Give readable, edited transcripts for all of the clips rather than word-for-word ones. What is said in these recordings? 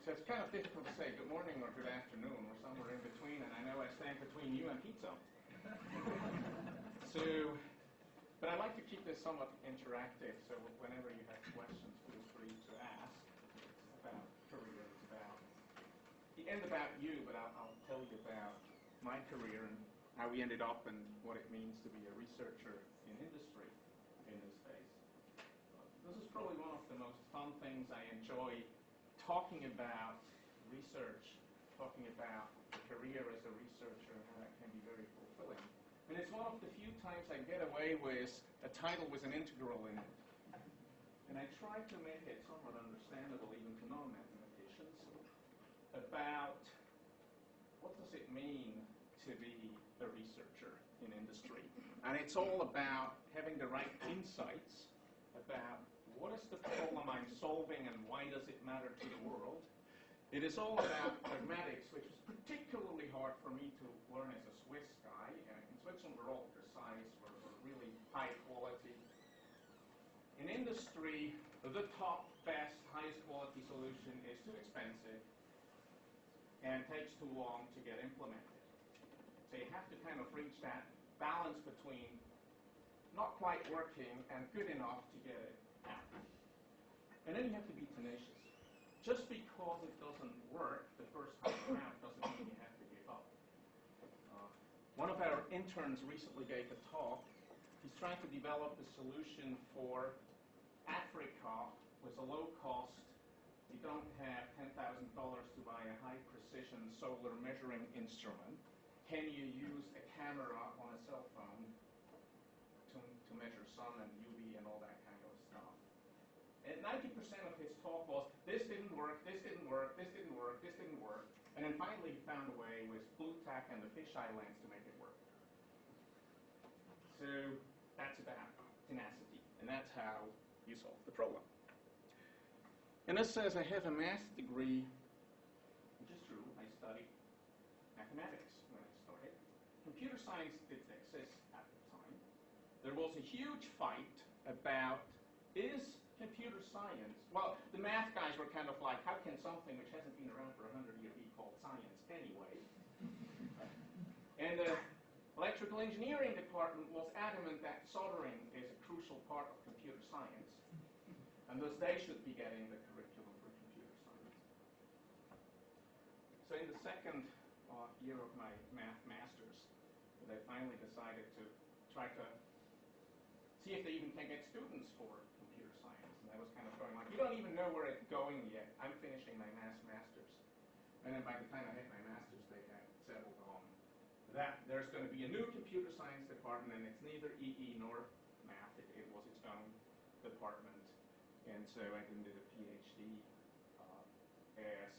So it's kind of difficult to say good morning or good afternoon. We're somewhere in between, and I know I stand between you and pizza. But I like to keep this somewhat interactive, so whenever you have questions, feel free to ask. It's about career, it's about the end about you, but I'll tell you about my career and how we ended up and what it means to be a researcher in industry in this space. This is probably one of the most fun things I enjoy, talking about research, talking about the career as a researcher and how that can be very fulfilling. And it's one of the few times I get away with a title with an integral in it. And I try to make it somewhat understandable even to non-mathematicians about what does it mean to be a researcher in industry. And it's all about having the right insights about what is the problem I'm solving and why does it matter to the world. It is all about pragmatics, which was particularly hard for me to learn as a Swiss guy. In Switzerland, we're all precise, we're really high quality. In industry, the top, best, highest quality solution is too expensive and takes too long to get implemented. So you have to kind of reach that balance between not quite working and good enough to get it out. And then you have to be tenacious. Just because it doesn't work the first time around doesn't mean you have to give up. One of our interns recently gave a talk. He's trying to develop a solution for Africa with a low cost. You don't have $10,000 to buy a high precision solar measuring instrument. Can you use a camera on a cell phone to measure sun and UV and all that kind of stuff? And 90% of his talk was, this didn't work, this didn't work, this didn't work, this didn't work. And then finally he found a way with blue tack and the fisheye lens to make it work. So that's about tenacity, and that's how you solve the problem. And this says I have a math degree, which is true. I studied mathematics when I started. Computer science didn't exist at the time. There was a huge fight about, is computer science, well, the math guys were kind of like, how can something which hasn't been around for 100 years be called science anyway? And the electrical engineering department was adamant that soldering is a crucial part of computer science, and thus they should be getting the curriculum for computer science. So in the second year of my math master's, they finally decided to try to see if they even can get students for computer science. And I was kind of going like, you don't even know where it's going yet. I'm finishing my master's. And then by the time I hit my master's, they had settled on that there's going to be a new computer science department, and it's neither EE nor math. It was its own department. And so I then did a PhD as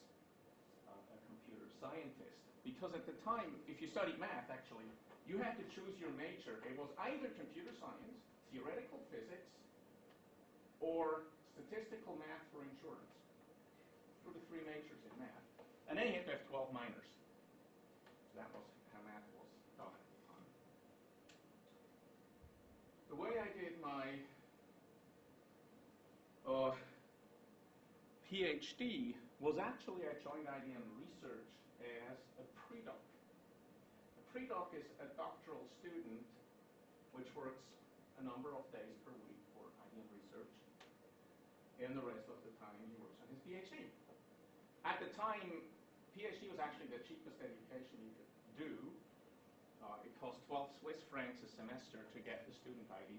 a computer scientist. Because at the time, if you studied math, actually, you had to choose your major. It was either computer science, theoretical physics, or statistical math for insurance. Those were the three majors in math. And then you had to have 12 minors. So that was how math was done at the time. The way I did my PhD was actually I joined IBM Research as a pre-doc. A pre-doc is a doctoral student which works a number of days per week for IBM Research, and the rest of the time he works on his PhD. At the time, PhD was actually the cheapest education you could do. It cost 12 Swiss francs a semester to get the student ID.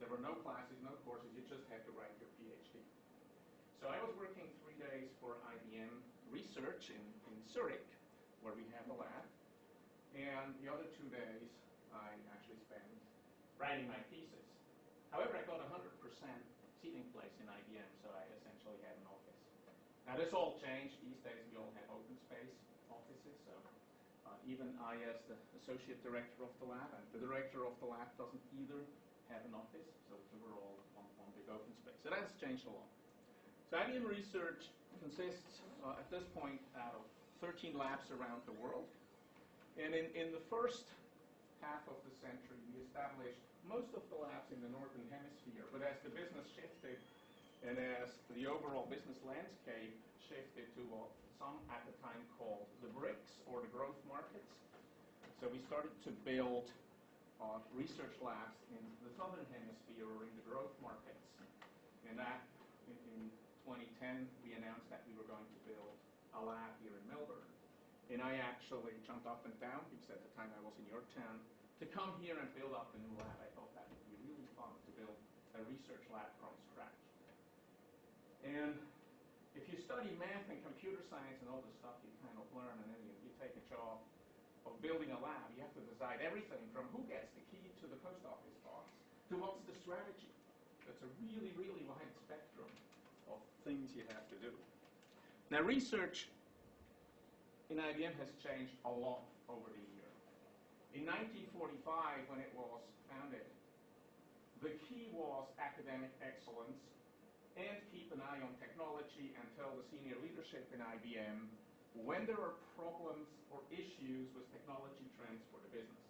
There were no classes, no courses, you just had to write your PhD. So I was working 3 days for IBM Research in Zurich, where we have a lab, and the other 2 days I actually spent writing my thesis. However, I got 100% seating place in IBM, so I essentially had an office. Now this all changed. These days we all have open space offices, so even I, as the associate director of the lab, and the director of the lab doesn't either have an office, so we're all on one big open space. So that's changed a lot. So IBM Research consists, at this point, out of 13 labs around the world. And in the first half of the century, we established most of the labs in the Northern Hemisphere. But as the business shifted, and as the overall business landscape shifted to what some at the time called the BRICS, or the growth markets. So we started to build research labs in the southern hemisphere, or in the growth markets. And that, in 2010, we announced that we were going to build a lab here in Melbourne. And I actually jumped up and down, because at the time I was in your town, to come here and build up a new lab. I thought that would be really fun to build a research lab from scratch. And if you study math and computer science and all the stuff you kind of learn, and then you take a job of building a lab, you have to decide everything from who gets the key to the post office box to what's the strategy. That's a really, really wide spectrum of things you have to do. Now, research in IBM has changed a lot over the years. In 1945, when it was founded, the key was academic excellence and keep an eye on technology, and tell the senior leadership in IBM when there are problems or issues with technology trends for the business.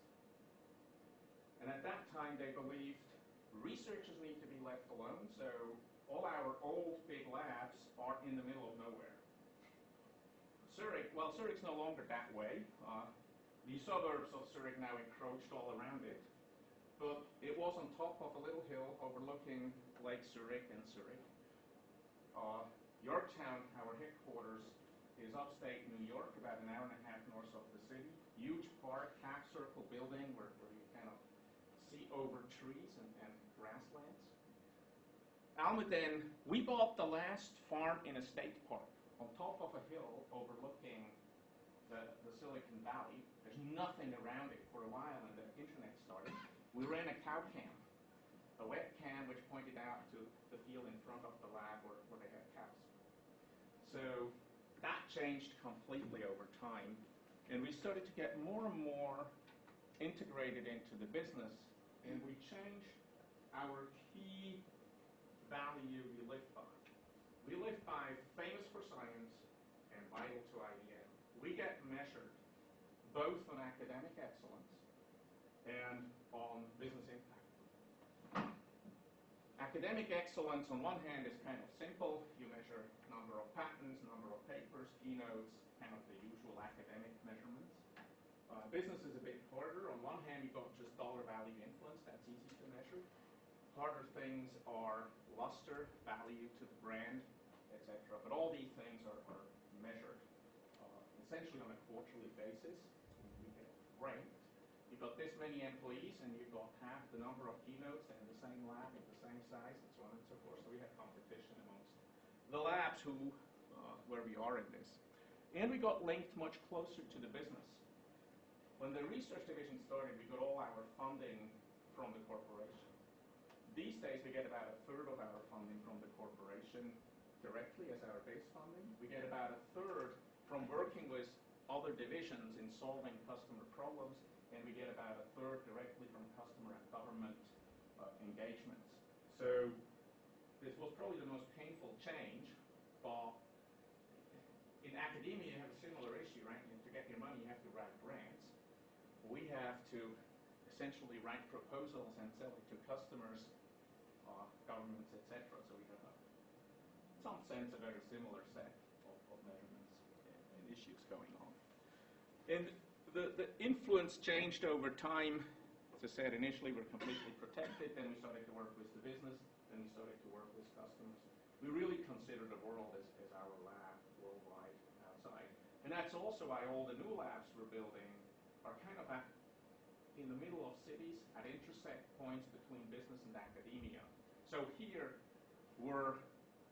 And at that time, they believed researchers need to be left alone, so all our old big labs are in the middle of nowhere. Zurich, well, Zurich's no longer that way. The suburbs of Zurich now encroached all around it. But it was on top of a little hill overlooking Lake Zurich and Zurich. Yorktown, our headquarters, is upstate New York, about an hour and a half north of the city. Huge park, half circle building where you kind of see over trees and grasslands. Almaden, we bought the last farm in a state park on top of a hill overlooking the Silicon Valley. There's nothing around it for a while, and the internet started. We ran a cow cam, a webcam which pointed out to the field in front of the lab where they had cows. So that changed completely over time, and we started to get more and more integrated into the business, and we changed our key value we live by. We live by famous for science and vital to IBM. We get measured both on academic excellence and on business impact. Academic excellence on one hand is kind of simple. You measure number of patents, number of papers, keynotes, kind of the usual academic measurements. Business is a bit harder. On one hand, you've got just dollar value influence. That's easy to measure. Harder things are luster, value to the brand, etc. But all these things are measured essentially on a quarterly basis. We get ranked. You've got this many employees, and you've got half the number of keynotes, and the same lab with the same size, and so on and so forth. So we have competition amongst the labs where we are in this. And we got linked much closer to the business. When the research division started, we got all our funding from the corporation. These days, we get about a third of our funding from the corporation directly as our base funding. We get about a third from working with other divisions in solving customer problems, and we get about a third directly from customer and government engagements. So this was probably the most painful change, but in academia you have a similar issue, right? And to get your money you have to write grants. We have to essentially write proposals and sell it to customers, governments, etc. So we have in some sense a very similar set of measurements and issues going on. And the influence changed over time. As I said, initially we're completely protected, then we started to work with the business, then we started to work with customers. We really consider the world as our lab worldwide outside. And that's also why all the new labs we're building are kind of in the middle of cities, at intersect points between business and academia. So here we're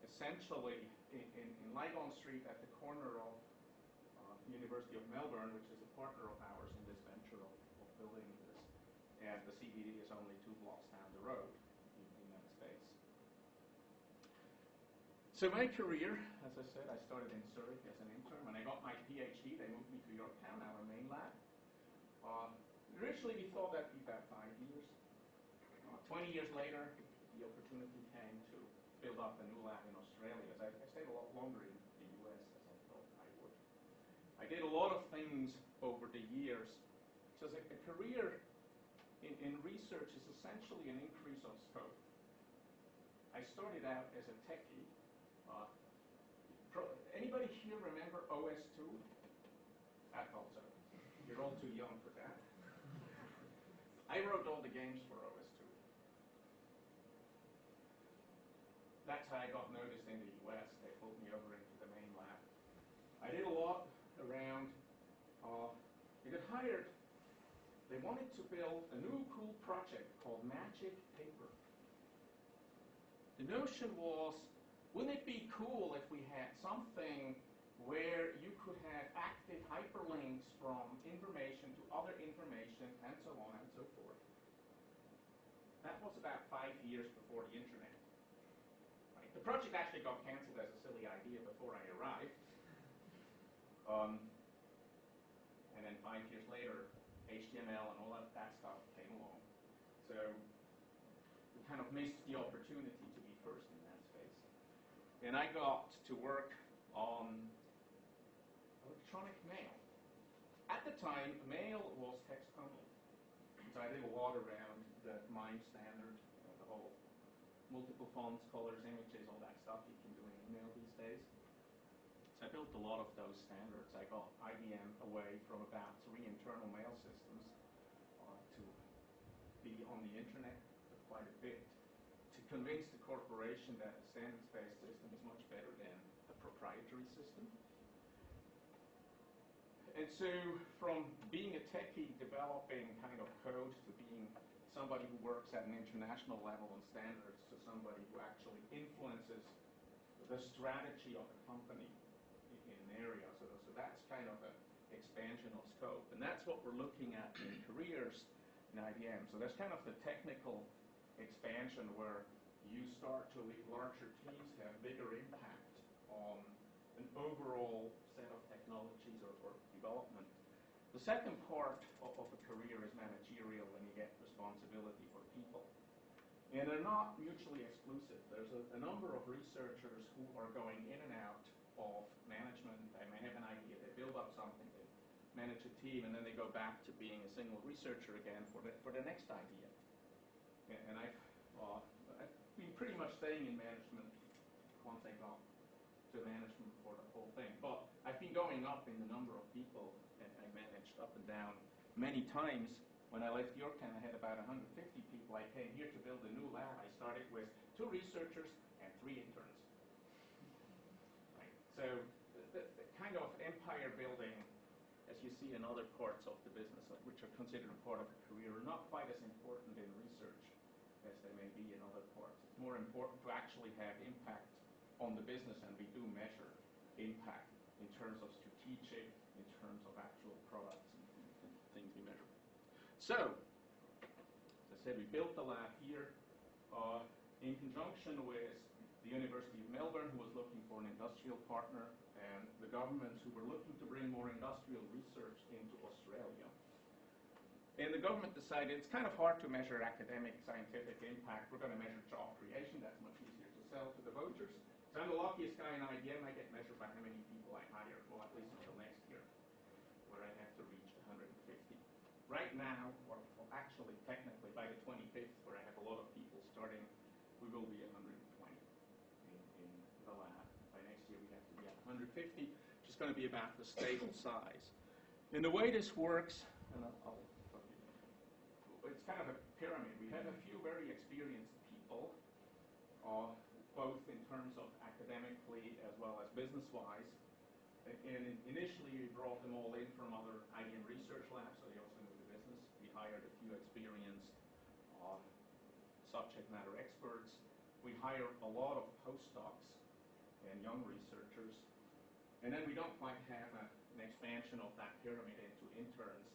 essentially in Lygon Street at the corner of University of Melbourne, which is a partner of ours in this venture of building this. And the CBD is only 2 blocks down the road in that space. So my career, as I said, I started in Zurich as an intern. When I got my PhD, they moved me to Yorktown, our main lab. Originally, we thought that'd be about 5 years. 20 years later, the opportunity came to build up a new lab in Australia. I stayed a lot longer in the US as I thought I would. I did a lot of things over the years. So a career in research is essentially an increase of scope. I started out as a techie. Anybody here remember OS2? I thought so. You're all too young for that. I wrote all the games for OS2. That's how I got noticed in the US. They pulled me over into the main lab. I did a lot around, we got hired. They wanted to build a new cool project called Magic Paper. The notion was, wouldn't it be cool if we had something where you could have active hyperlinks from information to other information and so on and so forth. That was about 5 years before the internet. Right? The project actually got canceled as a silly idea before I arrived. And then 5 years later, HTML and all of that stuff came along. So we kind of missed the opportunity to be first in that space. And I got to work on electronic mail. At the time, mail was text only. So I did a lot around the MIME standard, the whole multiple fonts, colors, images, all that stuff you can do in email these days. So I built a lot of those standards. I got IBM away from about 3 internal mail systems to be on the internet for quite a bit, to convince the corporation that a standards-based system is much better than a proprietary system. And so from being a techie developing kind of code to being somebody who works at an international level on standards to somebody who actually influences the strategy of a company in an area. So that's kind of an expansion of scope. And that's what we're looking at in careers in IBM. So there's kind of the technical expansion where you start to lead larger teams, have bigger impact on an overall set of technologies or development. The second part of a career is managerial, when you get responsibility for people. And they're not mutually exclusive. There's a number of researchers who are going in and out of management. They may have an idea, they build up something, they manage a team, and then they go back to being a single researcher again for the next idea. And I've been pretty much staying in management once I got to management for the whole thing. But I've been going up in the number of people that I managed up and down many times. When I left Jürg, I had about 150 people. I came here to build a new lab. I started with 2 researchers and 3 interns. Right. So the kind of empire building, as you see in other parts of the business, which are considered a part of a career, are not quite as important in research as they may be in other parts. It's more important to actually have impact on the business, and we do measure impact in terms of strategic, in terms of actual products and things we measure. So, as I said, we built the lab here in conjunction with the University of Melbourne, who was looking for an industrial partner, and the governments who were looking to bring more industrial research into Australia. And the government decided it's kind of hard to measure academic scientific impact. We're going to measure job creation. That's much easier to sell to the voters. So I'm the luckiest guy in IBM. I get measured by how many people I hire, well, at least until next year, where I have to reach 150. Right now, or actually technically by the 25th, where I have a lot of people starting, we will be 120 in the lab. By next year, we have to be at 150, which is going to be about the stable size. And the way this works, and it's kind of a pyramid. We have a few very experienced people, both in terms of academically as well as business-wise. And initially, we brought them all in from other IBM research labs, so they also knew the business. We hired a few experienced subject matter experts. We hire a lot of postdocs and young researchers. And then we don't quite have an expansion of that pyramid into interns,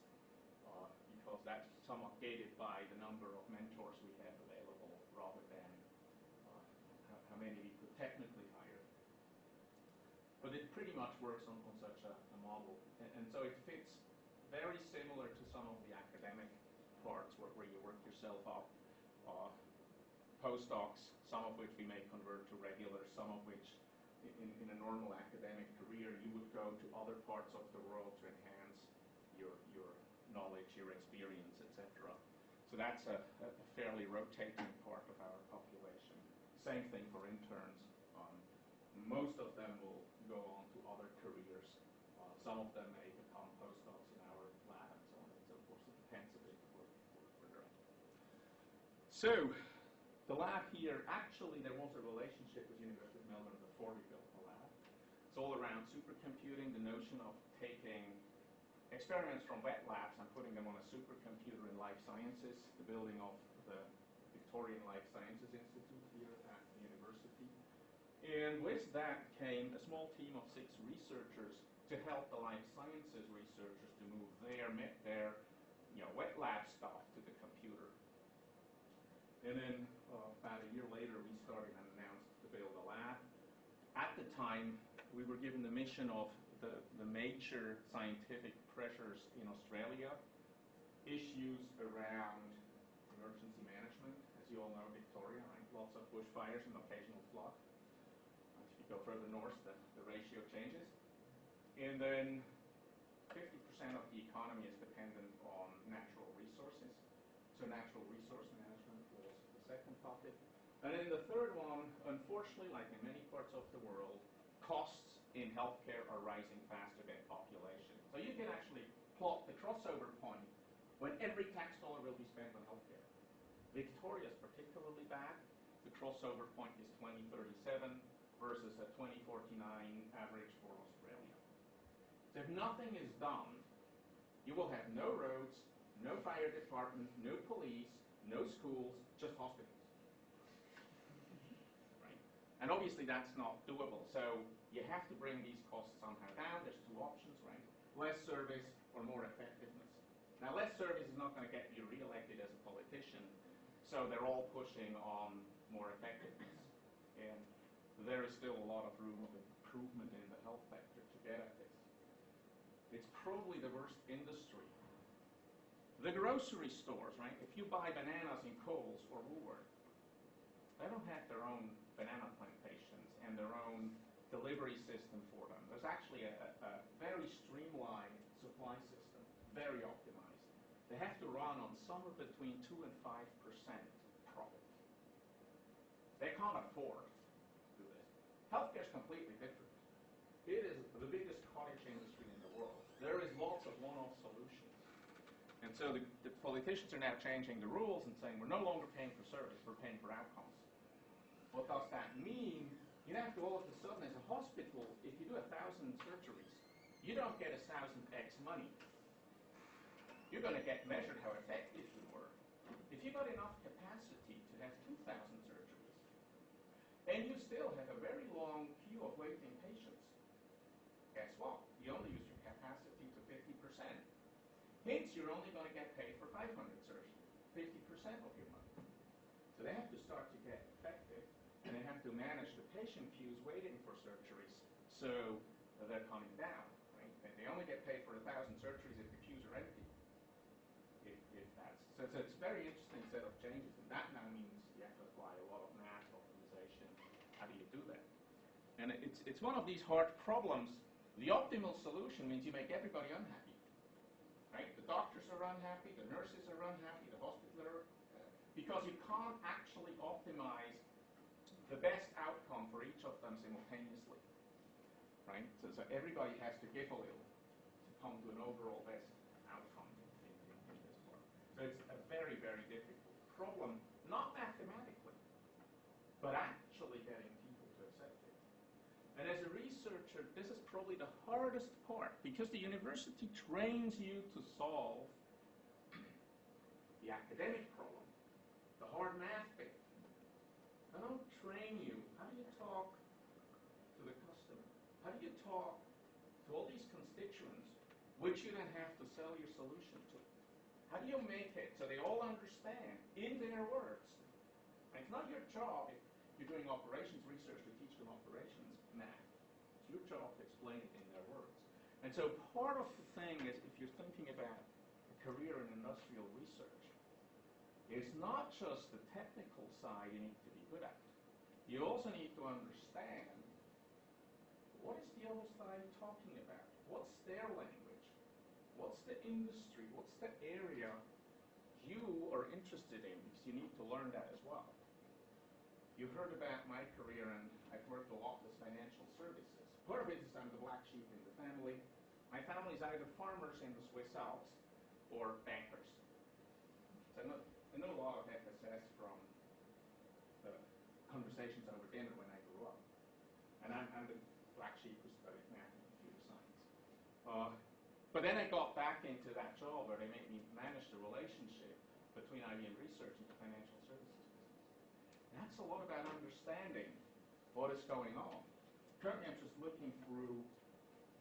because that's somewhat gated by the number of mentors we have available rather than how many we could technically hire. But it pretty much works on such a model. And so it fits very similar to some of the academic parts where you work yourself up. Postdocs, some of which we may convert to regulars, some of which in a normal academic career you would go to other parts of the world to enhance your knowledge, your experience, etc. So that's a fairly rotating part of our population. Same thing for interns. Most of them will go on to other careers. Some of them may become postdocs in our lab and so on and so forth. It depends a bit where they're at. So the lab here, actually there was a relationship with University of Melbourne before we built the lab. It's all around supercomputing, the notion of taking experiments from wet labs and putting them on a supercomputer in life sciences, the building of the Victorian Life Sciences Institute here at the university. And with that came a small team of 6 researchers to help the life sciences researchers to move their wet lab stuff to the computer. And then about a year later, we started and announced to build a lab. At the time, we were given the mission of the major scientific pressures in Australia, issues around emergency management. As you all know, Victoria, right? Lots of bushfires and occasional flood. If you go further north, the ratio changes. And then 50% of the economy is dependent on natural resources. So natural resource management was the second topic. And then the third one, unfortunately, like in many parts of the world, costs in healthcare are rising faster than population. So you can actually plot the crossover point when every tax dollar will be spent on healthcare. Victoria is particularly bad. The crossover point is 2037 versus a 2049 average for Australia. So if nothing is done, you will have no roads, no fire department, no police, no schools, just hospitals. Right? And obviously that's not doable. So you have to bring these costs somehow down. There's 2 options, right? Less service or more effectiveness. Now, less service is not going to get you reelected as a politician, so they're all pushing on more effectiveness. And there is still a lot of room of improvement in the health sector to get at this. It's probably the worst industry. The grocery stores, right? If you buy bananas in Coles or Woolworth, they don't have their own banana plantations and their own delivery system for them. There's actually a very streamlined supply system, very optimized. They have to run on somewhere between 2 and 5% profit. They can't afford to do this. Healthcare is completely different. It is the biggest cottage industry in the world. There is lots of one-off solutions. And so the politicians are now changing the rules and saying we're no longer paying for service, we're paying for outcomes. What does that mean? You have to all of a sudden, as a hospital, if you do 1,000 surgeries, you don't get 1,000x money. You're going to get measured how effective you were. If you got enough capacity to have 2,000 surgeries, and you still have a very long queue of waiting patients, guess what? You only use your capacity to 50%. Hence, you're only going to get paid for 500 surgeries, 50% of your money. So they have to start to get effective. And they have to manage the patient queues waiting for surgeries, so they're coming down, right? They only get paid for 1,000 surgeries if the queues are empty. If that's so, it's a very interesting set of changes, and that now means you have to apply a lot of math optimization. How do you do that? And it's one of these hard problems. The optimal solution means you make everybody unhappy, right? The doctors are unhappy, the nurses are unhappy, the hospital are, because you can't actually optimize the best outcome for each of them simultaneously, right? So everybody has to give a little to come to an overall best outcome in this part. So it's a very, very difficult problem, not mathematically, but actually getting people to accept it. And as a researcher, this is probably the hardest part, because the university trains you to solve the academic problem, the hard math bit. I don't train you. How do you talk to the customer? How do you talk to all these constituents, which you then have to sell your solution to? How do you make it so they all understand in their words? And it's not your job, if you're doing operations research, to teach them operations math. It's your job to explain it in their words. And so part of the thing is, if you're thinking about a career in industrial research, it's not just the technical side you need to be good at. You also need to understand, what is the other side talking about? What's their language? What's the industry? What's the area you are interested in? Because you need to learn that as well. You heard about my career, and I've worked a lot with financial services. Part of it is I'm the black sheep in the family. My family is either farmers in the Swiss Alps or bankers. So I know a lot of FSS from the conversations over dinner when I grew up. And I'm the black sheep who studied math and computer science. But then I got back into that job where they made me manage the relationship between IBM research and the financial services business. And that's a lot about understanding what is going on. Currently, I'm just looking through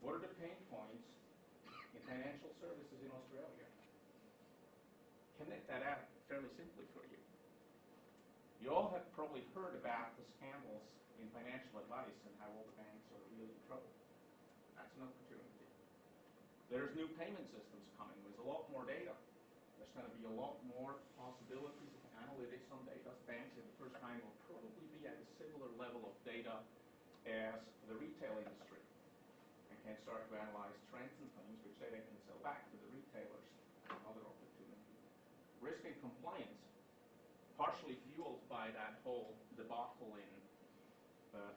what are the pain points in financial services in Australia. Connect that out fairly simply for you. You all have probably heard about the scandals in financial advice and how all the banks are really in trouble. That's an opportunity. There's new payment systems coming. There's a lot more data. There's going to be a lot more possibilities of analytics on data. Banks in the first time will probably be at a similar level of data as the retail industry and can start to analyze trends and things which they can sell back to the retailers. Another opportunity. Risk and compliance, partially fueled by that whole debacle in the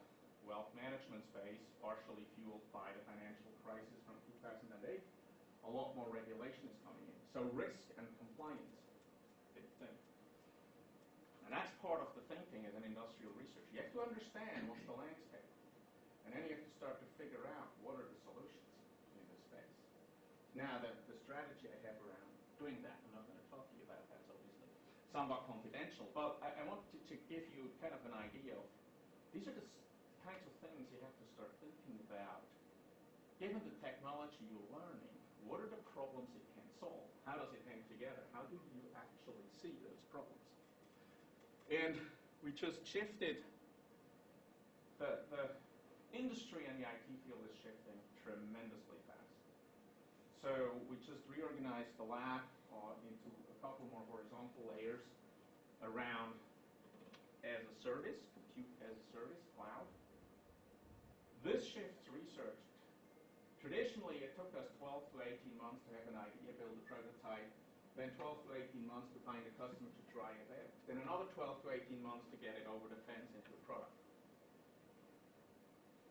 wealth management space, partially fueled by the financial crisis from 2008. A lot more regulation is coming in. So risk and compliance, big thing. And that's part of the thinking as an industrial researcher. You have to understand what's the landscape. And then you have to start to figure out what are the solutions in this space. Now, the strategy I have around doing that, I'm not going to talk to you about, that's obviously somewhat confidential, but I want to give you kind of an idea of, these are the kinds of things you have to start thinking about. Given the technology you're learning, what are the problems it can solve? How does it hang together? How do you actually see those problems? And we just shifted, the industry and the IT field is shifting tremendously fast. So we just reorganized the lab into a couple more horizontal layers around as a service, compute as a service, cloud. This shifts research. Traditionally, it took us 12 to 18 months to have an idea, build a prototype, then 12 to 18 months to find a customer to try it out, then another 12 to 18 months to get it over the fence into a product.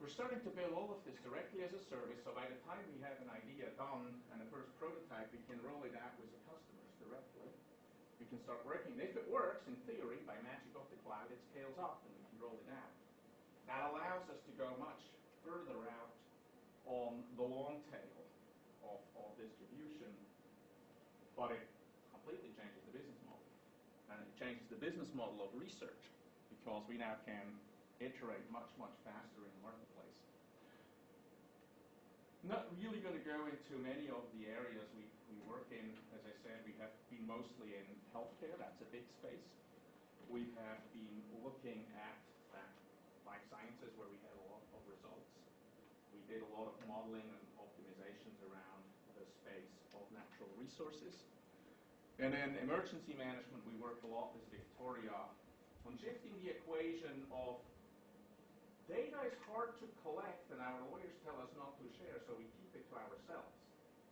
We're starting to build all of this directly as a service, so by the time we have an idea done and a first prototype, we can roll it out with the customers directly. We can start working. If it works, in theory, by magic of the cloud, it scales up and we can roll it out. That allows us to go much further out on the long tail of distribution, but it completely changes the business model. And it changes the business model of research because we now can iterate much, much faster in the marketplace. Not really going to go into many of the areas we work in. As I said, we have been mostly in healthcare. That's a big space. We have been looking at life sciences where we had a lot of results. We did a lot of modeling and optimizations around the space of natural resources. And then emergency management, we worked a lot with Victoria on shifting the equation of data is hard to collect and our lawyers tell us not to share, so we keep it to ourselves.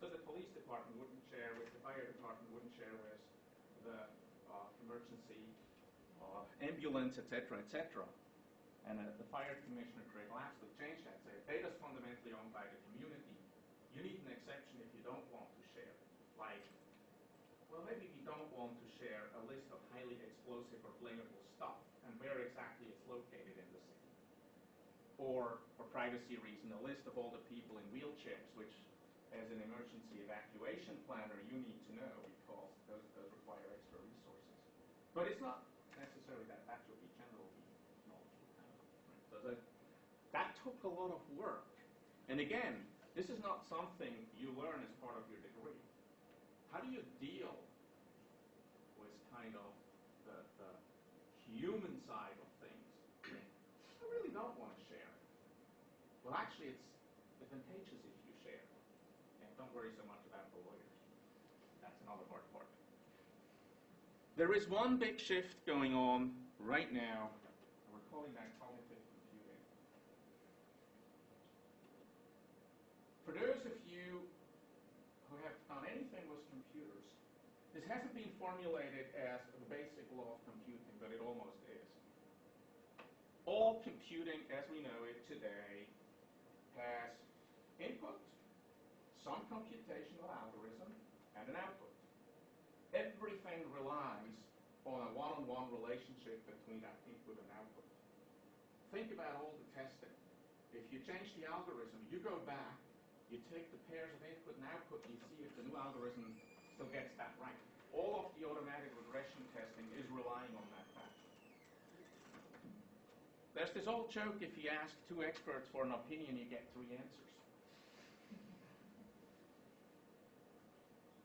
So the police department wouldn't share with the fire department, wouldn't share with the emergency ambulance, etc., etc. And the fire commissioner, Craig Lapsley, changed that. Said, data is fundamentally owned by the community. You need an exception if you don't want to share. Like, well, maybe we don't want to share a list of highly explosive or flammable stuff and where exactly it's located in the city. Or, for privacy reason, a list of all the people in wheelchairs, which, as an emergency evacuation planner, you need to know because those require extra resources. But it's not necessarily that should be general knowledge. So that took a lot of work. And again, this is not something you learn as part of your degree. How do you deal with kind of the human side of things? I really don't want to share. Well, actually, it's advantageous if you share. And don't worry so much about the lawyers. That's another hard part. There is one big shift going on right now. We're calling that cognitive computing. For those of you who have done anything with computers, this hasn't been formulated as the basic law of computing, but it almost is. All computing as we know it today has input, some computational algorithm and an output. Everything relies on a one-on-one relationship between that input and output. Think about all the testing. If you change the algorithm, you go back, you take the pairs of input and output, and you see if the new algorithm still gets that right. All of the automatic regression testing is relying on that fact. There's this old joke, if you ask two experts for an opinion, you get three answers.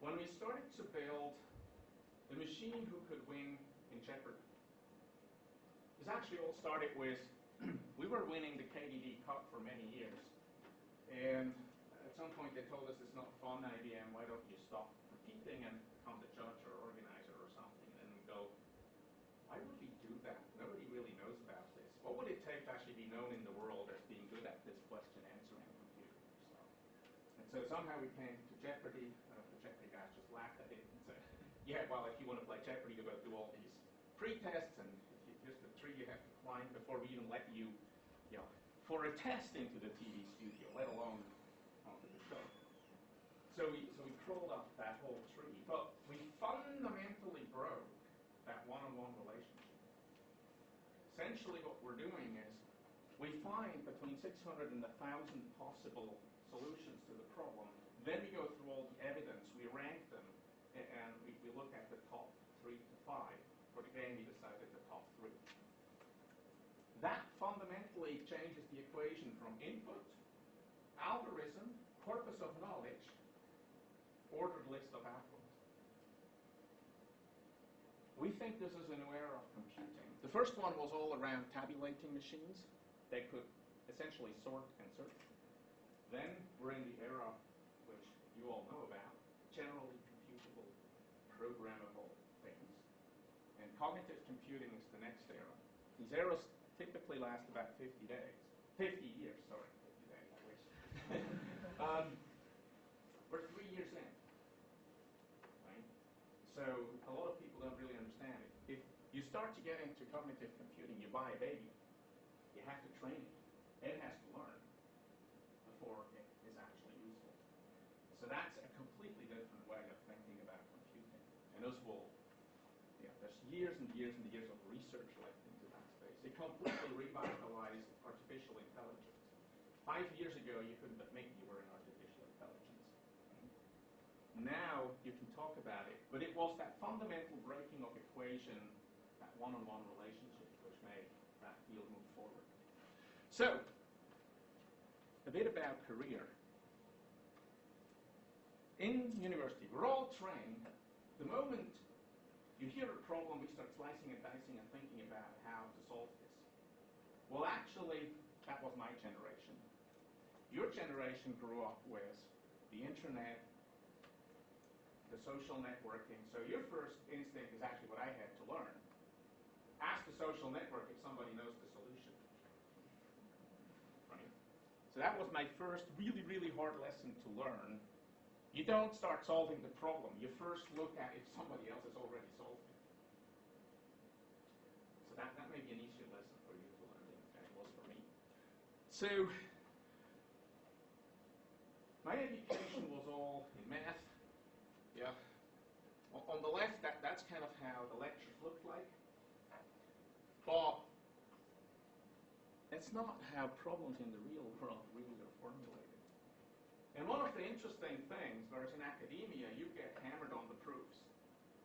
When we started to build the machine who could win in Jeopardy, it actually all started with, we were winning the KDD Cup for many years, and at some point they told us it's not fun, IBM, why don't you stop competing and become the judge or organizer or something, and then we go, why would we do that? Nobody really knows about this. What would it take to actually be known in the world as being good at this question answering computer stuff? And so somehow we came to Jeopardy. The Jeopardy guys just laughed at it and said, yeah, well, if you want to play Jeopardy, you've got to do all these pre-tests, and here's the tree you have to climb before we even let you, for a test into the TV studio, let alone onto the show. So we crawled up that whole tree, but we fundamentally broke that one-on-one relationship. Essentially what we're doing is we find between 600 and 1,000 possible solutions to the problem. Then we go through all the evidence, we rank them, and we look at the top 3 to 5. For the game, we decided the top 3. That fundamentally changes the equation from input, algorithm, corpus of knowledge, ordered list of output. We think this is a new era of computing. The first one was all around tabulating machines. They could essentially sort and search. Then we're in the era, which you all know about, generally computable, programmable things. And cognitive computing is the next era. These eras typically last about 50 days. 50 years, sorry, 50 days, I wish. We're 3 years in. Right? So a lot of people don't really understand it. If you start to get into cognitive computing, you buy a baby. You have to train it. It has to learn before it is actually useful. So that's a completely different way of thinking about computing. And this will, there's years and years and years of research left into that space. It completely revitalized artificial intelligence. 5 years ago, you couldn't admit you were in artificial intelligence. Now you can talk about it, but it was that fundamental breaking of equation, that one-on-one relationship, which made that field move forward. So, a bit about career. In university, we're all trained. The moment you hear a problem, we start slicing and dicing and thinking about how to solve this. Well, actually, that was my generation. Your generation grew up with the internet, the social networking. So your first instinct is actually what I had to learn. Ask the social network if somebody knows the solution. Right? So that was my first really, really hard lesson to learn. You don't start solving the problem. You first look at if somebody else has already solved it. So that may be an easier lesson for you to learn than it was for me. So my education was all in math. Yeah. On the left, that's kind of how the lectures looked like. But it's not how problems in the real world really are formulated. And one of the interesting things, whereas in academia, you get hammered on the proofs.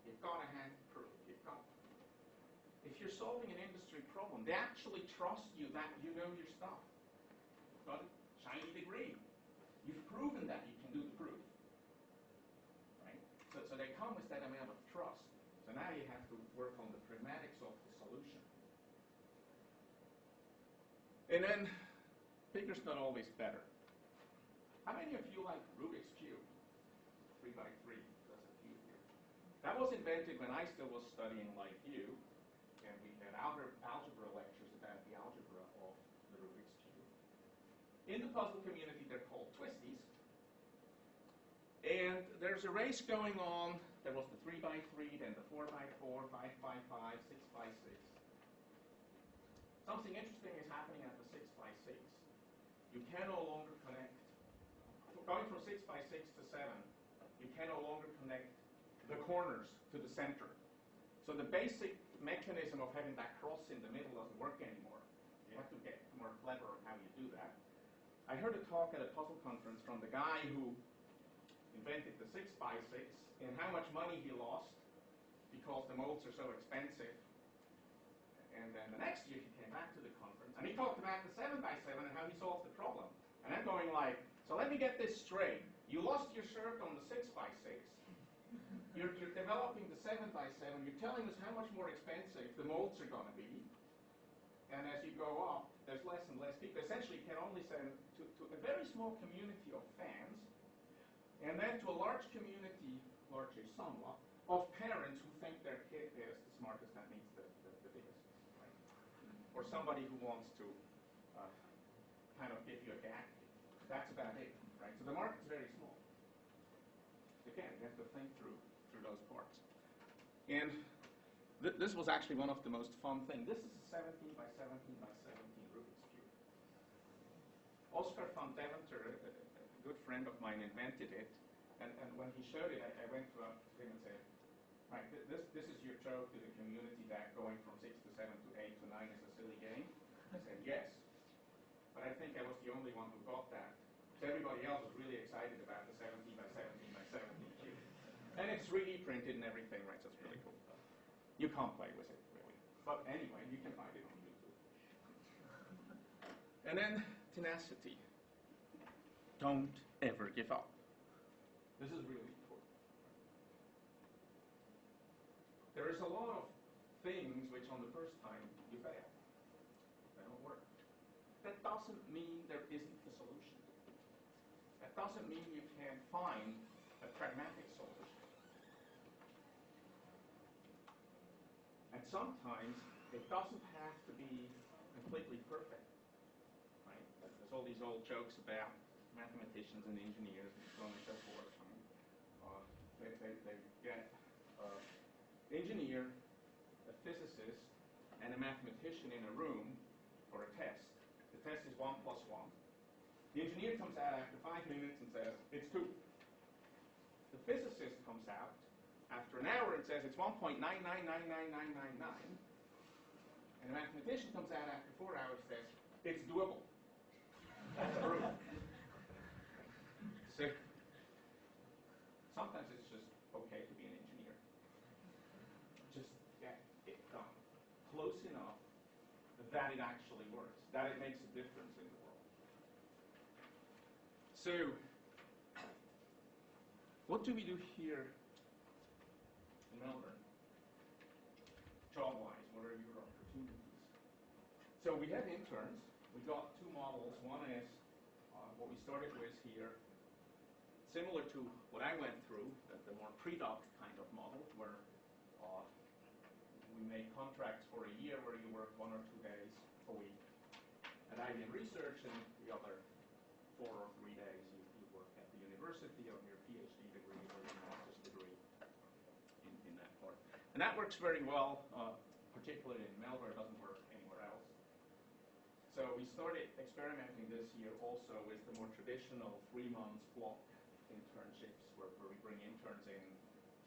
You've got to have the proof. You've got to. If you're solving an industry problem, they actually trust you that you know your stuff. You've got a shiny degree. You've proven that you can do the proof. Right? So they come with that amount of trust. So now you have to work on the pragmatics of the solution. And then, bigger's not always better. How many of you like Rubik's Cube? 3 by 3, that's a cube here. That was invented when I still was studying like you, and we had algebra lectures about the algebra of the Rubik's Cube. In the puzzle community, they're called twisties. And there's a race going on. There was the 3 by 3, then the 4 by 4, 5 by 5, 6 by 6. Something interesting is happening at the 6 by 6. You can no longer connect. going from 6 by 6 to 7, you can no longer connect the corners to the center. So the basic mechanism of having that cross in the middle doesn't work anymore. You have to get more clever on how you do that. I heard a talk at a puzzle conference from the guy who invented the 6 by 6 and how much money he lost because the molds are so expensive. And then the next year he came back to the conference and he talked about the 7 by 7 and how he solved the problem. And I'm going like, so let me get this straight. You lost your shirt on the 6 by 6. You're developing the 7 by 7. You're telling us how much more expensive the molds are going to be. And as you go up, there's less and less people. Essentially, you can only send to a very small community of fans, and then to a large community, largely somewhat, of parents who think their kid is the smartest that needs the biggest, right? Or somebody who wants to kind of give you a gap. That's about it, right? So the market's very small. Again, you have to think through those parts. And this was actually one of the most fun things. This is a 17 by 17 by 17 Rubik's Cube. Oscar van Deventer, a good friend of mine, invented it. And when he showed it, I went up to him and said, right, this is your joke to the community that going from 6 to 7 to 8 to 9 is a silly game. I said, yes. But I think I was the only one who got that. So everybody else was really excited about the 17 by 17 by 17 cube. And it's 3D printed and everything, right, so it's really cool. You can't play with it, really. But anyway, you can find it on YouTube. And then tenacity. Don't ever give up. This is really important. There is a lot of things which on the first time you fail. They don't work. That doesn't mean there isn't a solution. That doesn't mean you can't find a pragmatic solution. And sometimes it doesn't have to be completely perfect, right? There's all these old jokes about mathematicians and engineers and so on and so forth. They get an engineer, a physicist, and a mathematician in a room for a test. The test is 1 plus 1. The engineer comes out after 5 minutes and says, it's 2. The physicist comes out after an hour and says it's 1.9999999. And the mathematician comes out after 4 hours and says, it's doable. That's proof. So, sometimes it's just okay to be an engineer. Just get it done. Close enough that it actually works, that it makes a difference in the world. So, what do we do here in Melbourne? Job-wise, what are your opportunities? So we have interns. We got 2 models. One is what we started with here, similar to what I went through, the more pre-doc kind of model, where we make contracts for a year where you work 1 or 2 days a week at IBM Research, and the other 4 or 3 days you work at the university on your PhD degree or your master's degree in that part. And that works very well, particularly in Melbourne. It doesn't work anywhere else. So we started experimenting this year also with the more traditional 3-month block internships where we bring interns in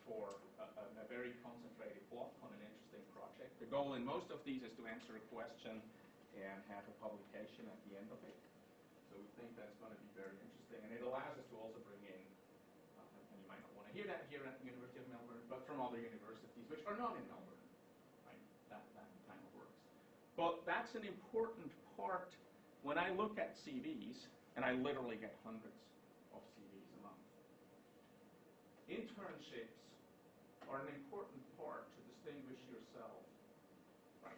for a very concentrated block on an interesting project. The goal in most of these is to answer a question and have a publication at the end of it. So we think that's going to be very interesting. And it allows us to also bring in, and you might not want to hear that here at the University of Melbourne, but from other universities which are not in Melbourne. Right? That kind of works. But that's an important part when I look at CVs, and I literally get hundreds of CVs a month. Internships are an important part to distinguish yourself from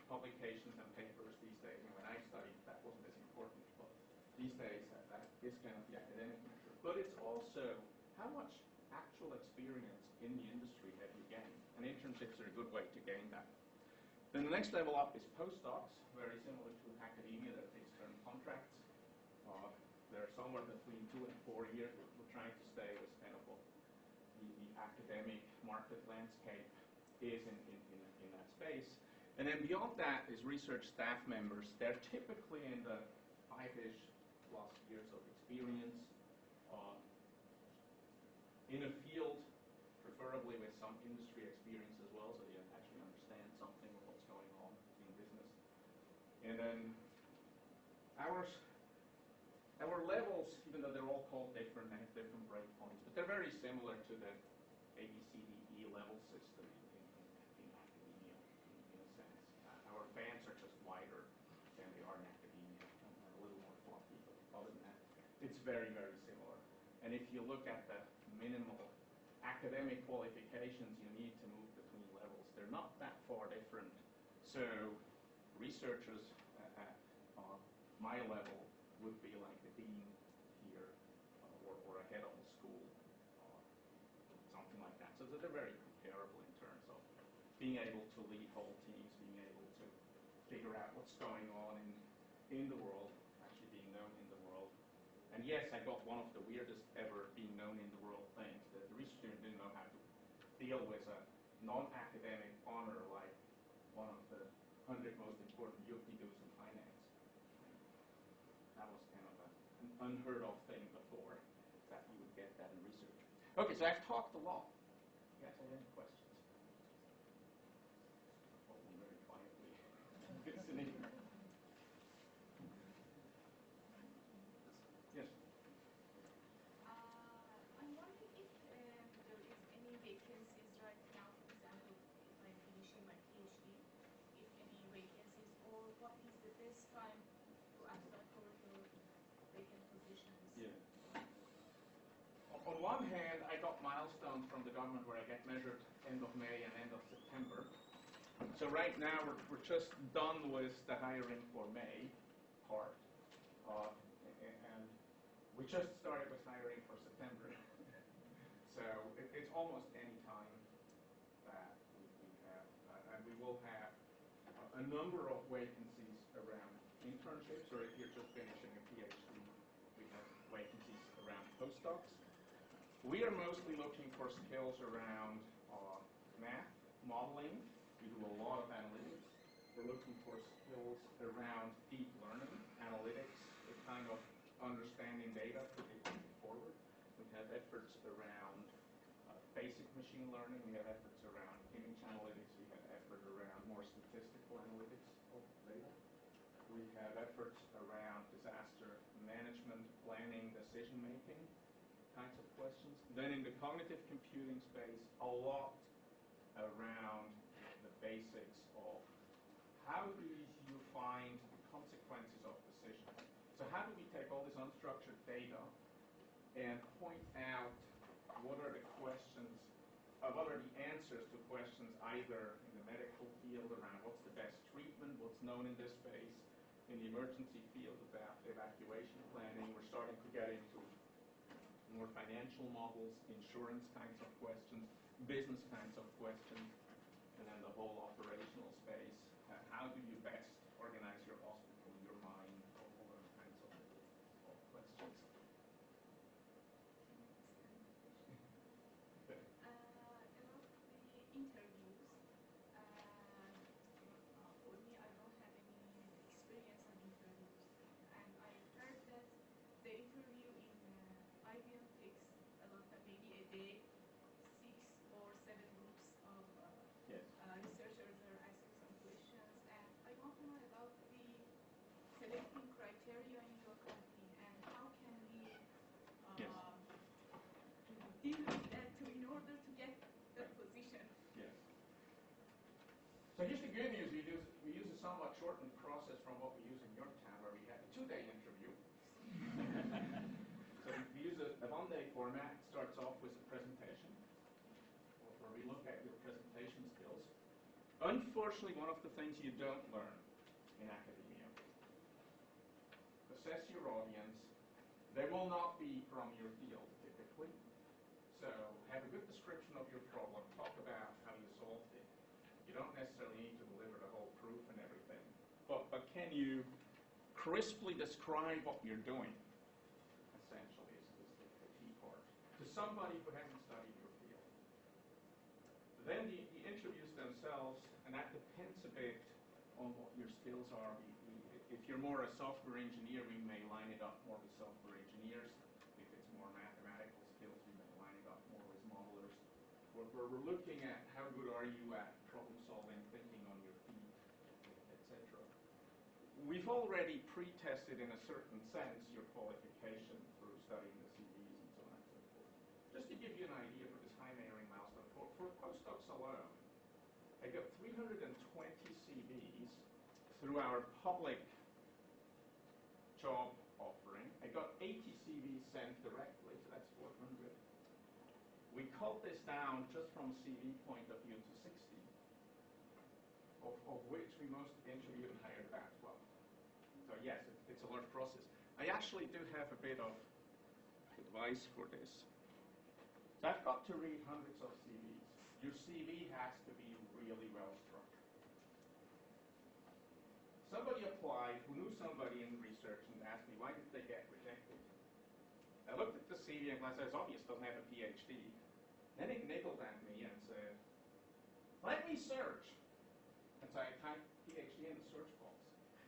publications and papers these days. And when I studied, that wasn't as important, but these days that is kind of the academic measure. But it's also how much actual experience in the industry have you gained? And internships are a good way to gain that. Then the next level up is postdocs, very similar to academia, they're fixed-term contracts. They're somewhere between 2 and 4 years. We're trying to stay with kind of what the academic market landscape is in that space. And then beyond that is research staff members. They're typically in the 5-ish plus years of experience. And then our levels, even though they're all called different, they have different breakpoints, but they're very similar to the ABCDE level system in academia, in a sense. Our bands are just wider than they are in academia, and a little more fluffy, but other than that, it's very, very similar. And if you look at the minimal academic qualifications you need to move between levels, they're not that far different. So researchers at my level would be like the dean here, or a head of a school, something like that. So they're very comparable in terms of being able to lead whole teams, being able to figure out what's going on in the world, actually being known in the world. And yes, I got one of the weirdest ever being known in the world things, that the research student didn't know how to deal with a non-academic honor like one of the 100 most important Yuppie-doos in finance. That was kind of an unheard of thing before, that you would get that in research. Okay, so I've talked a lot. You guys have any questions? Holding very quietly. Listening. Yes. I'm wondering if there is any vacancies right now, for example, if I'm finishing my PhD, if any vacancies, or what is the best time to apply for your vacant positions? Yeah. On one hand, I got milestones from the government where I get measured end of May and end of September. So right now we're just done with the hiring for May part, and we just started with hiring for September. So it's almost any time that we have, and we will have a number of vacancies around internships, or if you're just finishing a PhD, we have vacancies around postdocs. We are mostly looking for skills around math, modeling. We do a lot of analytics. We're looking for skills around deep learning, analytics, the kind of understanding data, predicting forward. We have efforts around basic machine learning. We have efforts around image analytics. We have effort around more statistical analytics of data. We have efforts around disaster management, planning, decision making kinds of questions. Then in the cognitive computing space, a lot around the basics of how do you find the consequences of decisions. So how do we take all this unstructured data and point out what are the questions, what are the answers to questions either in the medical field around what's the best treatment, what's known in this space, in the emergency field about evacuation planning. We're starting to get into more financial models, insurance kinds of questions, business kinds of questions, and then the whole operational space. How do you best organize your hospital, your mine, all those kinds of questions. Okay. About the interviews, for me, I don't have any experience on interviews, and I heard that the interview in IBM takes a lot, maybe a day, 6 or 7 groups of Yes. Researchers are asking some questions, and I want to know about the selecting criteria in your company, and how can we Yes. deal with that in order to get that position. Yes. So here's the good news. We use a somewhat shortened process from what we use in Yorktown, where we had a 2-day interview. So we use a 1-day format. It starts off with a presentation, where we look at your presentation skills. Unfortunately, one of the things you don't learn in academia, assess your audience. They will not be from your field, typically. So have a good description of your problem. Talk about how you solved it. You don't necessarily need to deliver the whole proof and everything. But can you crisply describe what you're doing, essentially, is the key part, to somebody who hasn't studied your field. Then the interviews themselves, and that depends a bit on what your skills are. If you're more a software engineer, we may line it up more with software engineers. If it's more mathematical skills, we may line it up more with modelers. We're looking at how good are you at problem solving, thinking on your feet, etc. we've already pre-tested in a certain sense your qualification through studying the CVs and so on and so forth. Just to give you an idea for this high layering milestone, for postdocs alone, I got 320 CVs through our public job offering. I got 80 CVs sent directly, so that's 400. We cut this down just from CV point of view to 60, of which we most interviewed and hired about 12. So yes, it's a large process. I actually do have a bit of advice for this. So I've got to read hundreds of CVs. Your CV has to be really well structured. Somebody applied who knew somebody in research and asked me, why did they get rejected? I looked at the CV and I said, it's obvious, doesn't have a PhD. Then it niggled at me and said, let me search. And so I typed PhD in the search box.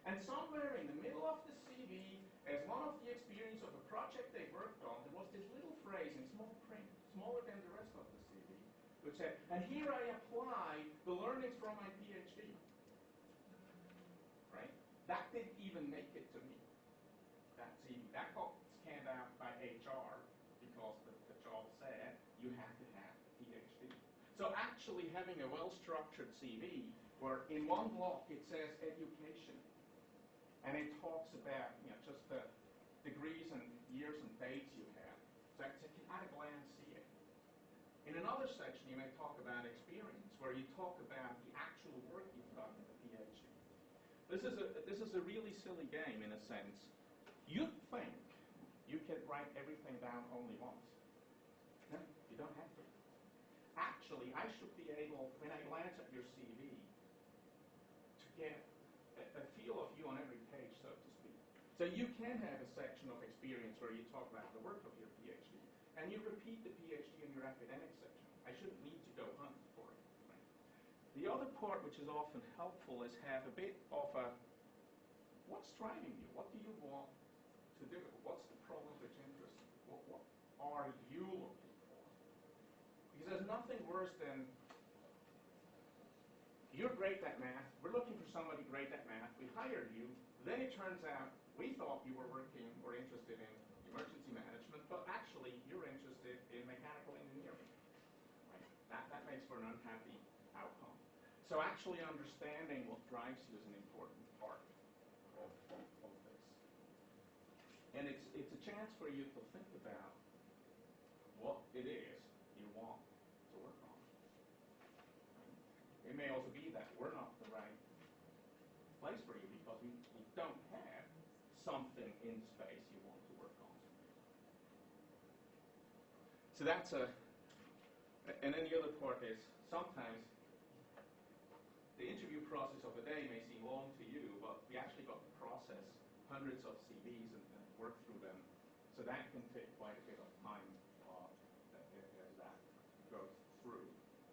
And somewhere in the middle of the CV, as one of the experience of a project they worked on, there was this little phrase in small print, smaller than the rest of the CV, which said, and here I apply the learnings from my PhD. Right? That didn't even make it to me, that CV. That got scanned out by HR because the job said you have to have a PhD. So actually having a well-structured CV where in one block it says education, and it talks about just the degrees and years and dates you have. So you can at a glance see it. In another section you may talk about experience, where you talk about the actual work you've done with the PhD. This is a really silly game in a sense. You'd think you can write everything down only once. No, you don't have to. Actually, I should be able, when I glance at your CV, to get a feel of you on every page, so to speak. So you can have a section of experience where you talk about the work of your PhD, and you repeat the PhD in your academic section. I shouldn't need to go hunt for it. Right? The other part, which is often helpful, is have a bit of a, what's driving you? What do you want to do? What's the problem which interests you? What are you looking for? Because there's nothing worse than, you're great at math, we're looking for somebody great at math, we hired you, then it turns out we thought you were working or interested in emergency management, but actually you're interested in mechanical engineering. Right? That makes for an unhappy outcome. So actually understanding what drives you is an important part of this. And it's a chance for you to think about what it is you want to work on. It may also be that we're not the right place for you because we don't have something in space you want to work on. So that's and then the other part is sometimes the interview process of a day may seem long to you, but we actually got to process hundreds of CVs and work through them. So that can take quite a bit of time as that goes through.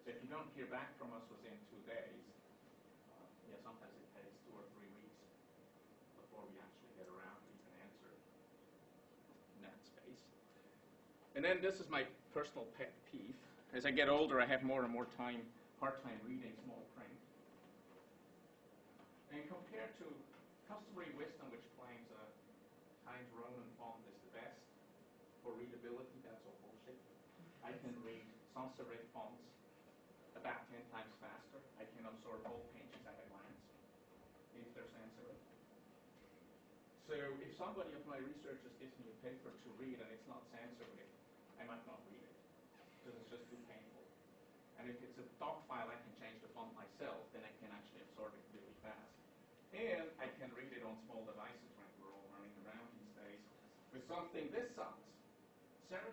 So if you don't hear back from us within 2 days, sometimes it takes 2 or 3 weeks before we actually get around to even answer in that space. And then this is my personal pet peeve. As I get older, I have more and more hard time reading small print. And compared to customary wisdom, which claims a Times Roman font is the best for readability, that's all bullshit. I can read sans serif fonts about 10 times faster. I can absorb whole pages at a glance if they're sans serif. So if somebody of my researchers gives me a paper to read and it's not sans serif, I might not read it because it's just too painful. And if it's a doc file, I can change the font myself, then I can actually absorb it really fast. And I can read it on small devices when we're all running around these days with something this size. Serif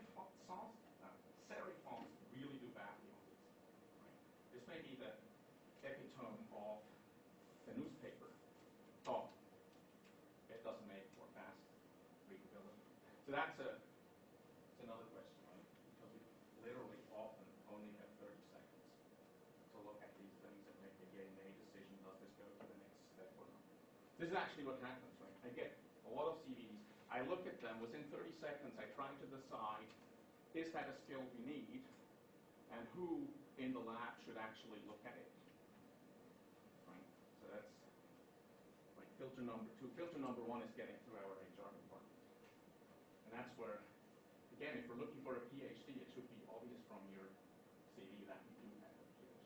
fonts really do badly on this. Right? This may be the epitome of the newspaper, but it doesn't make for fast readability. So that's another question, right? Because we literally often only have 30 seconds to look at these things and make a yay nay decision. Does this go to the next step or not? This is actually what happens, right? I get a lot of CVs. I look at them. Within 30 seconds, I try to decide, is that a skill we need? And who in the lab should actually look at it? Right? So that's like filter number 2. Filter number 1 is getting through our HR department. And that's where, again, if we're looking for a PhD, it should be obvious from your CV that you do have a PhD.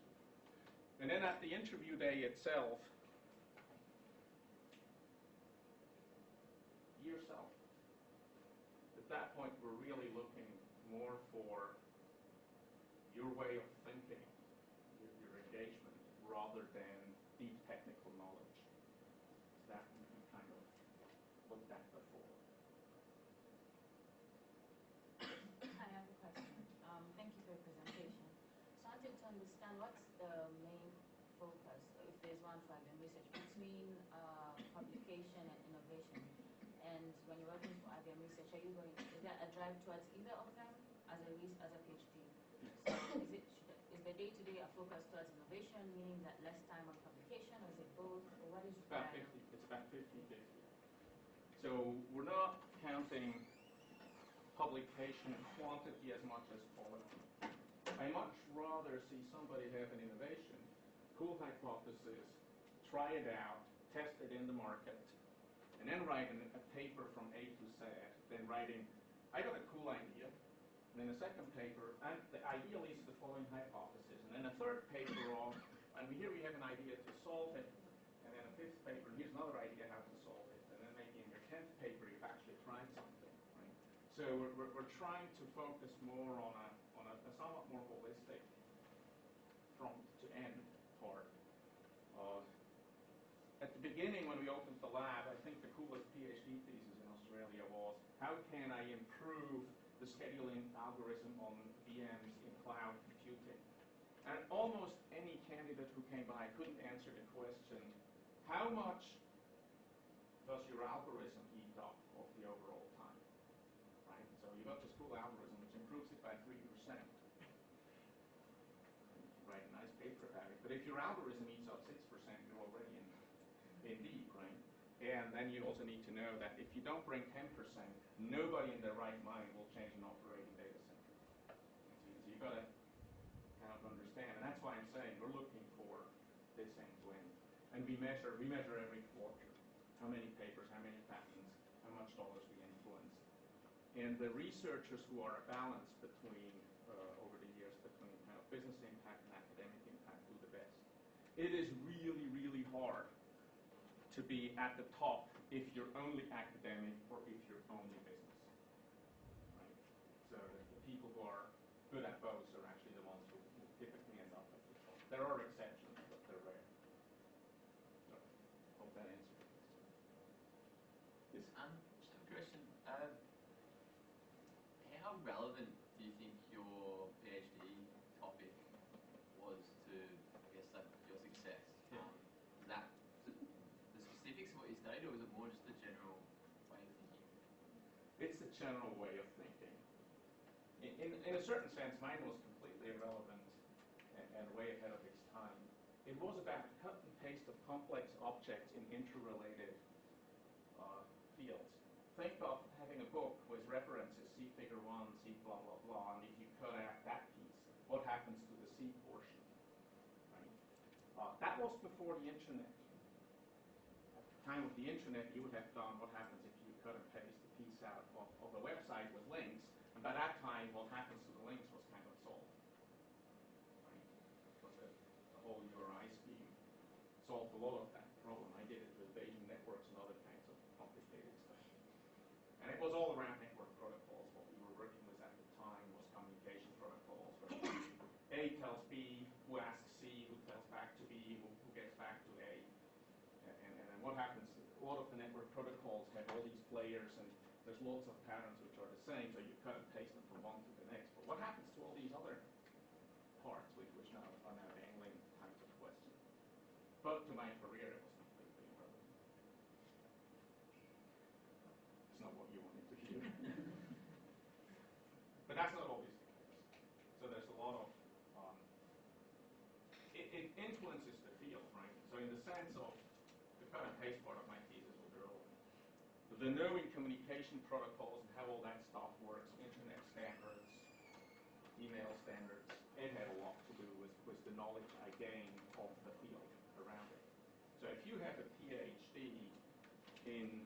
And then at the interview day itself, yourself. At that point, we're really looking more for your way of thinking, your engagement, rather than deep technical knowledge. So that we kind of looked at before. I have a question. Thank you for your presentation. So I wanted to understand what's the main focus, if there's one for IBM research, between publication and innovation. And when you're working for IBM research, is there a drive towards either of them as a PhD? So is the day-to-day a focus towards innovation, meaning that less time on publication, or is it both, or what is required? It's about 50-50. So we're not counting publication quantity as much as quality. I much rather see somebody have an innovation, cool hypothesis, try it out, test it in the market, and then write a paper from A to Z, then writing, I got a cool idea, and then a second paper, and the ideally is the following hypothesis, and then a third paper of, and here we have an idea to solve it, and then a fifth paper, and here's another idea how to solve it, and then maybe in your 10th paper you've actually tried something, right? So we're trying to focus more on a somewhat more holistic front to end part. At the beginning, when we opened the lab, I think the coolest PhD thesis in Australia was, how can I improve the scheduling algorithm on VMs in cloud computing? And almost any candidate who came by couldn't answer the question, how much does your algorithm eat up of the overall time? Right? So you got this cool algorithm which improves it by 3%. Write a nice paper about it. But if your algorithm eats up 6%, you're already in deep, right? And then you also need to know that if you don't bring 10%, nobody in their right mind will change an operating data center. So you've got to kind of understand, and that's why I'm saying we're looking for this end-to-end. And we measure every quarter how many papers, how many patents, how much dollars we influence. And the researchers who are a balance between, over the years, between kind of business impact and academic impact do the best. It is really, really hard to be at the top if you're only academic or if you're only business. Right? So the people who are good at both are actually the ones who typically end up at the top. There are exceptions, but they're rare. So, hope that answers the question. Yes? Just have a question. How relevant do you think your PhD topic was to, I guess, like your success? Yeah. Was that the specifics of what you studied, or was it more just the general way of thinking? It's the general way of thinking. In a certain sense, mine was completely irrelevant and way ahead of its time. It was about cut and paste of complex objects in interrelated fields. Think of having a book with references, see figure 1, see blah, blah, blah, and if you cut out that piece, what happens to the C portion? Right? That was before the internet. At the time of the internet, you would have done what happens if you cut and paste a piece out of the website with links, and by that time, what happens to the links was kind of solved. Right? Because the whole URI scheme solved a lot of that problem. I did it with Bayesian networks and other kinds of complicated stuff. And it was all around network protocols. What we were working with at the time was communication protocols, where A tells B, who asks C, who tells back to B, who gets back to A. And what happens, a lot of the network protocols have all these layers, and there's lots of patterns which are the same, so you cut and paste them from one to the next. But what happens to all these other parts, which now are now dangling kinds of questions? But to my career, it was completely irrelevant. It's not what you wanted to hear. But that's not always the case. So there's a lot of, it influences the field, right? So in the sense of the cut and paste part of my thesis was irrelevant. But the knowing communication protocols and how all that stuff works, internet standards, email standards, it had a lot to do with the knowledge I gained of the field around it. So if you have a PhD in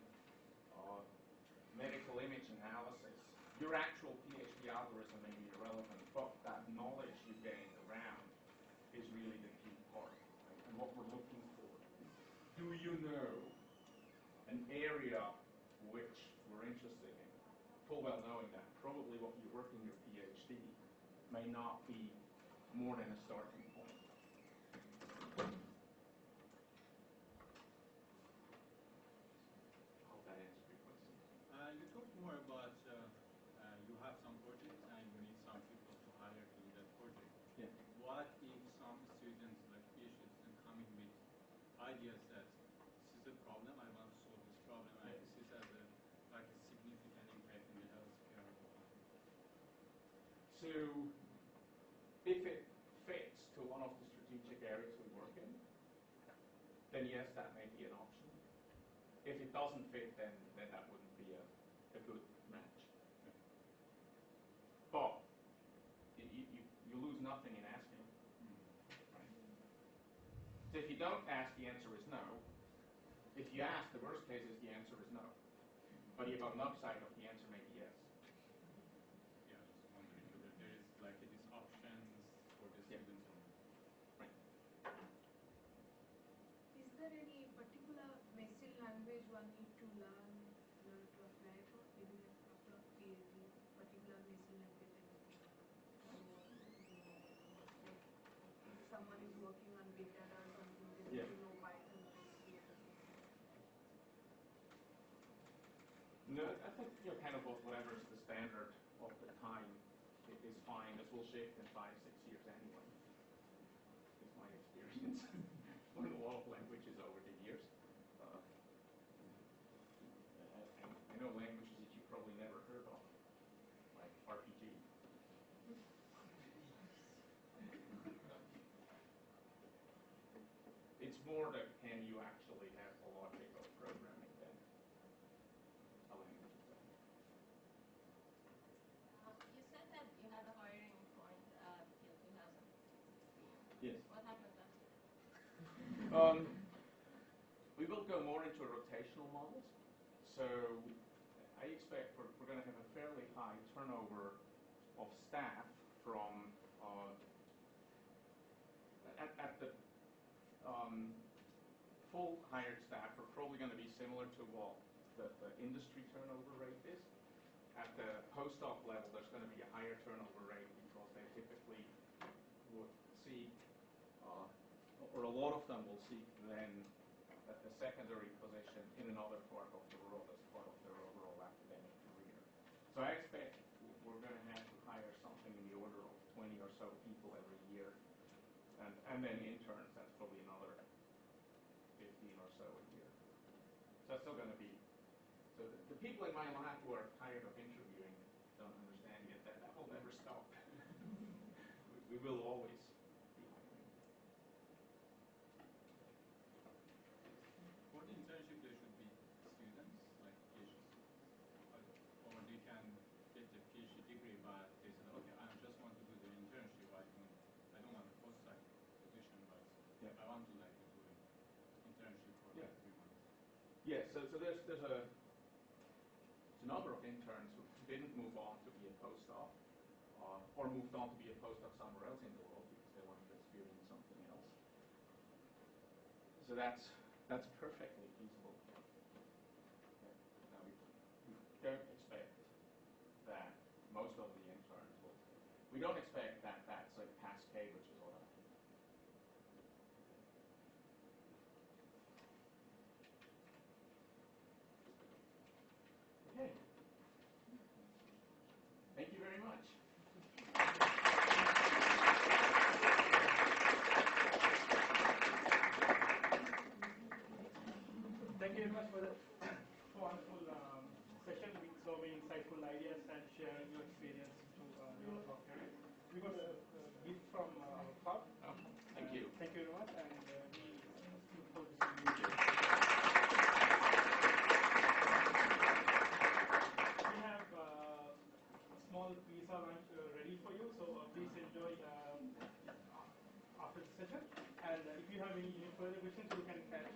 medical image analysis, your actual PhD algorithm may be irrelevant, but that knowledge you gain around is really the key part, right? And what we're looking for. Do you know an area which we're interested in? Full well knowing that probably what you work in your PhD may not be more than a starting point. I hope that answers your question. You talked more about you have some projects and you need some people to hire to do that project. Yeah. What if some students, like PhD students, coming with ideas that this is a problem, I want to solve this problem, and this has a significant impact in the healthcare? So, if it fits to one of the strategic areas we work in, then yes, that may be an option. If it doesn't fit, then that wouldn't be a good match. But you lose nothing in asking. Right? So if you don't ask, the answer is no. If you ask, the worst case is the answer is no. But you got an upside of the answer may be yes. Yeah, just wondering whether there is like these options for the students. Right. Is there any particular machine language one need to learn in order to apply for, even after PhD, particular machine language? If someone is working on big data or something, they need to know Python to create a system. No, I think kind of whatever's the standard of the time is fine. This will shift in 5-6 years anyway. Is my experience. Learned a lot of languages over the years. I know languages that you probably never heard of, like RPG. It's more that can you actually have the logic of programming than a language itself. You said that you had a hiring point till 2016. Yes. What happened after that? We will go more into rotational models. So I expect we're going to have a fairly high turnover of staff from at the full hired staff are probably going to be similar to what the industry turnover rate is. At the postdoc level, there's going to be a higher turnover rate because they typically would seek, or a lot of them will seek then a secondary position in another part of the world as part of their overall academic career. So I expect we're going to have to hire something in the order of 20 or so people every year. And then interns, that's probably another 15 or so a year. So that's still going to be, so the people in my lab who are tired of interviewing don't understand yet that will never stop. we will always be hiring. For the internship, there should be students, like PhD students, or they can get the PhD degree, but they said, okay, I just want to do the internship. I don't want a postdoc position, but I want to like do an internship for like 3 months. Yeah, so there's a number of interns who didn't move on to be a postdoc, or moved on to be a postdoc somewhere else in the world because they wanted to experience something else. So that's perfectly feasible. Now we don't expect that most of the interns will. We don't expect that that's like cascade, which is what I. Okay. Thank you very much. Thank you very much for the wonderful session with so many insightful ideas and sharing your experience to your doctorate. We got a gift from our club. Oh, thank you. Thank you very much, and we look forward to seeing you. We have a small pizza lunch ready for you, so please enjoy after the session. And if you have any further questions, you can catch